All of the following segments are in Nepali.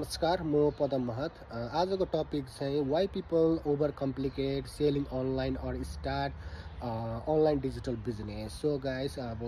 नमस्कार, म पदम महत। आजको टपिक चाहिँ why people overcomplicate selling online or start online digital business. So guys, अब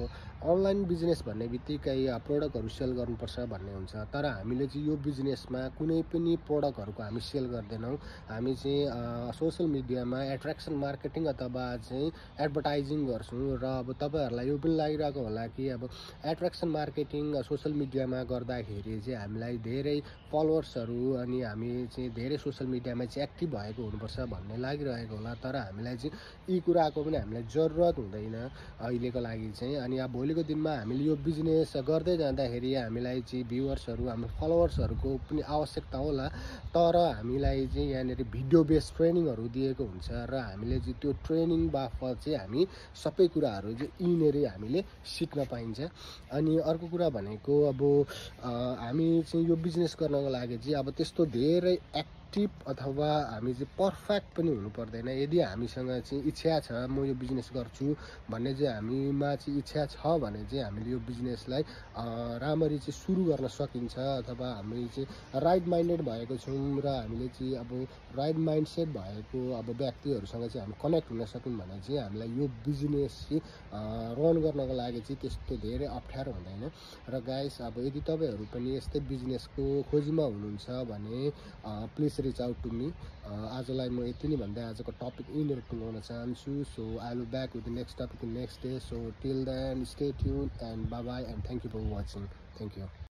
अनलाइन बिजनेस भन्ने बित्तिकै प्रोडक्टहरू सेल गर्नुपर्छ भन्ने हुन्छ, तर हामीले चाहिँ यो बिजनेसमा कुनै पनि प्रोडक्टहरूको हामी सेल गर्दैनौँ। हामी चाहिँ सोसियल मिडियामा एट्र्याक्सन मार्केटिङ अथवा चाहिँ एडभर्टाइजिङ गर्छौँ। र अब तपाईँहरूलाई यो पनि लागिरहेको होला कि अब एट्र्याक्सन मार्केटिङ सोसियल मिडियामा गर्दाखेरि चाहिँ हामीलाई धेरै फलोवर्सहरू अनि हामी चाहिँ धेरै सोसियल मिडियामा चाहिँ एक्टिभ भएको हुनुपर्छ भन्ने लागिरहेको होला, तर हामीलाई चाहिँ यी कुराको पनि हामीलाई जरुरत हुँदैन अहिलेको लागि चाहिँ। अनि अब भोलिको दिनमा हामीले यो बिजनेस गर्दै जाँदाखेरि हामीलाई चाहिँ भ्युवर्सहरू हाम्रो फलोवर्सहरूको पनि आवश्यकता होला, तर हामीलाई चाहिँ यहाँनिर भिडियो बेस्ड ट्रेनिङहरू दिएको हुन्छ र हामीले चाहिँ त्यो ट्रेनिङ बापत चाहिँ हामी सबै कुराहरू चाहिँ यिनीहरू हामीले सिक्न पाइन्छ। अनि अर्को कुरा भनेको अब हामी चाहिँ यो बिजनेस गर्नको लागि चाहिँ अब त्यस्तो धेरै एक्टिभ अथवा हामी चाहिँ पर्फेक्ट पनि हुनु पर्दैन। यदि हामीसँग चाहिँ इच्छा छ म यो बिजनेस गर्छु भन्ने चाहिँ हामीमा चाहिँ इच्छा छ भने चाहिँ हामीले यो बिजनेसलाई राम्ररी चाहिँ सुरु गर्न सकिन्छ। अथवा हामी चाहिँ राइट माइन्डेड भएको छौँ र हामीले चाहिँ अब राइट माइन्डसेट भएको अब व्यक्तिहरूसँग चाहिँ हामी कनेक्ट हुन सक्यौँ भने चाहिँ हामीलाई यो बिजनेस चाहिँ रन गर्नको लागि चाहिँ त्यस्तो धेरै अप्ठ्यारो हुँदैन। र गाइस, अब यदि तपाईँहरू पनि यस्तै बिजनेसको खोजीमा हुनुहुन्छ भने please reach out to me. आजलाई म यति नै भन्दै आजको टपिक यहीँनिर टुङ्गाउन चाहन्छु। So I will back with the next topic in next day. So till then stay tune and bye bye and thank you for watching. Thank you.